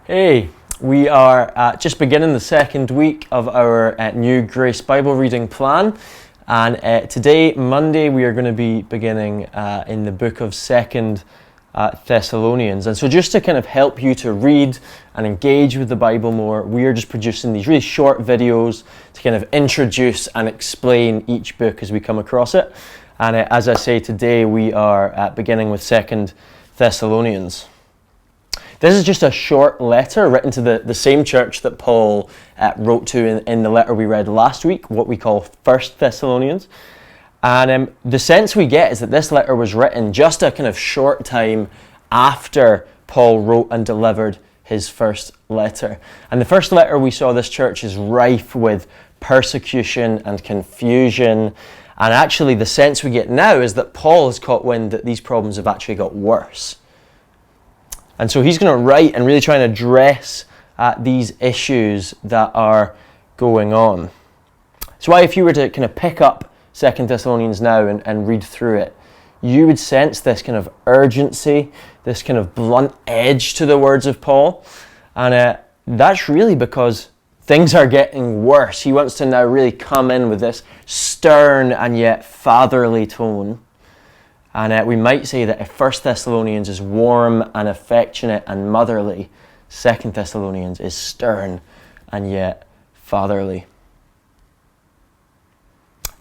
Hey, we are just beginning the second week of our new Grace Bible reading plan, and today, Monday, we are going to be beginning in the book of 2nd Thessalonians. And so just to kind of help you to read and engage with the Bible more, we are just producing these really short videos to kind of introduce and explain each book as we come across it. And as I say, today we are beginning with 2nd Thessalonians. This is just a short letter written to the same church that Paul wrote to in the letter we read last week, what we call 1st Thessalonians. And the sense we get is that this letter was written just a kind of short time after Paul wrote and delivered his first letter. And the first letter we saw, this church is rife with persecution and confusion. And actually the sense we get now is that Paul has caught wind that these problems have actually got worse. And so he's going to write and really try and address these issues that are going on. So if you were to kind of pick up 2nd Thessalonians now and read through it, you would sense this kind of urgency, this kind of blunt edge to the words of Paul. And that's really because things are getting worse. He wants to now really come in with this stern and yet fatherly tone. And we might say that if 1st Thessalonians is warm and affectionate and motherly, 2nd Thessalonians is stern and yet fatherly.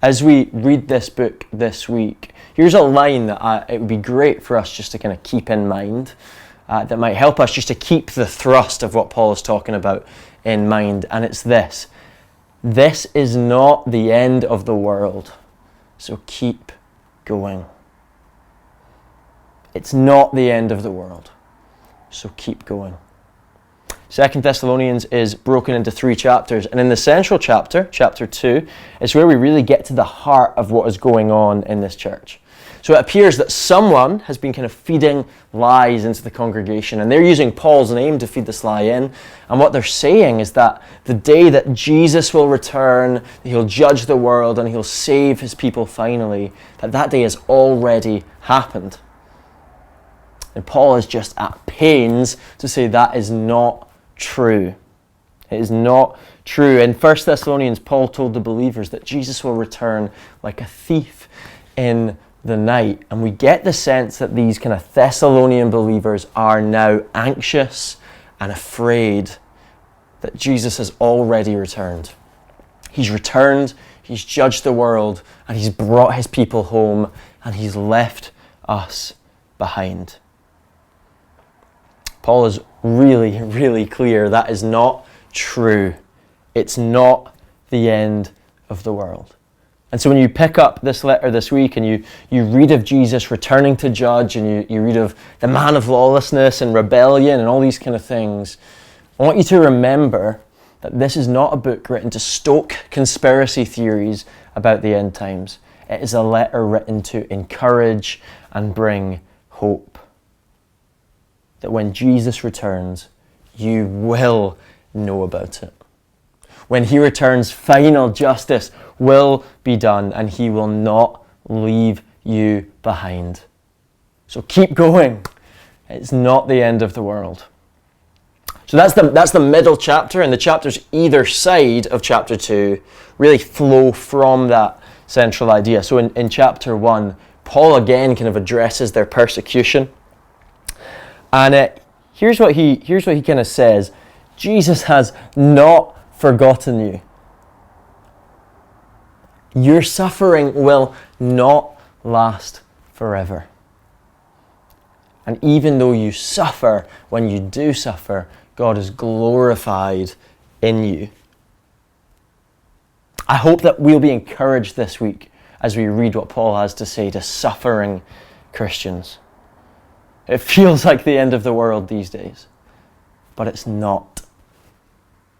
As we read this book this week, here's a line that it would be great for us just to kind of keep in mind, that might help us just to keep the thrust of what Paul is talking about in mind. And it's this: this is not the end of the world, so keep going. It's not the end of the world, so keep going. 2nd Thessalonians is broken into 3 chapters, and in the central chapter, chapter 2, is where we really get to the heart of what is going on in this church. So it appears that someone has been kind of feeding lies into the congregation, and they're using Paul's name to feed this lie in. And what they're saying is that the day that Jesus will return, he'll judge the world and he'll save his people finally, that day has already happened. And Paul is just at pains to say that is not true. It is not true. In 1 Thessalonians, Paul told the believers that Jesus will return like a thief in the night. And we get the sense that these kind of Thessalonian believers are now anxious and afraid that Jesus has already returned. He's returned, he's judged the world, and he's brought his people home, and he's left us behind. Paul is really, really clear that is not true. It's not the end of the world. And so when you pick up this letter this week and you read of Jesus returning to judge, and you read of the man of lawlessness and rebellion and all these kind of things, I want you to remember that this is not a book written to stoke conspiracy theories about the end times. It is a letter written to encourage and bring hope. That when Jesus returns, you will know about it. When he returns, final justice will be done, and he will not leave you behind. So keep going. It's not the end of the world. So that's the middle chapter, and the chapters either side of chapter 2 really flow from that central idea. So in chapter 1, Paul again kind of addresses their persecution. And here's what he kind of says: Jesus has not forgotten you. Your suffering will not last forever. And even though you suffer, when you do suffer, God is glorified in you. I hope that we'll be encouraged this week as we read what Paul has to say to suffering Christians. It feels like the end of the world these days, but it's not.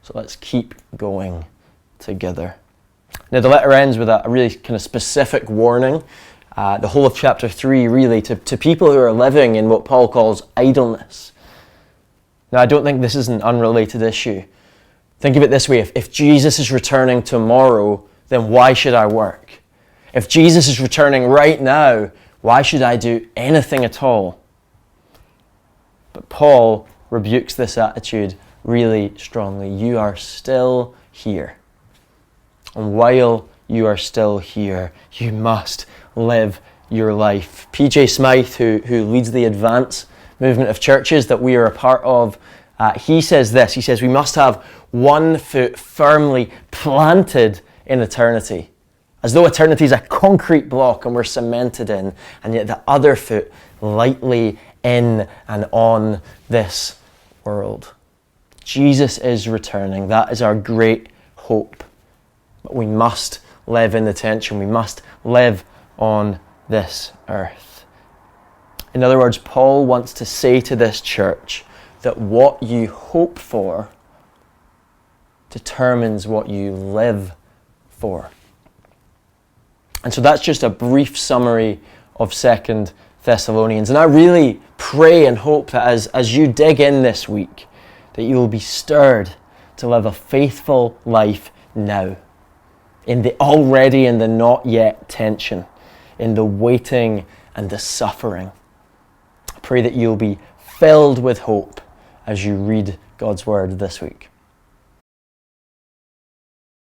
So let's keep going together. Now the letter ends with a really kind of specific warning. The whole of chapter 3 really to people who are living in what Paul calls idleness. Now I don't think this is an unrelated issue. Think of it this way: if Jesus is returning tomorrow, then why should I work? If Jesus is returning right now, why should I do anything at all? But Paul rebukes this attitude really strongly. You are still here. And while you are still here, you must live your life. P.J. Smythe, who leads the Advance movement of churches that we are a part of, he says this. He says we must have one foot firmly planted in eternity, as though eternity is a concrete block and we're cemented in, and yet the other foot lightly in and on this world. Jesus is returning. That is our great hope. But we must live in the tension. We must live on this earth. In other words, Paul wants to say to this church that what you hope for determines what you live for. And so that's just a brief summary of 2 Thessalonians. And I really pray and hope that as you dig in this week, that you will be stirred to live a faithful life now, in the already and the not yet tension, in the waiting and the suffering. I pray that you'll be filled with hope as you read God's word this week.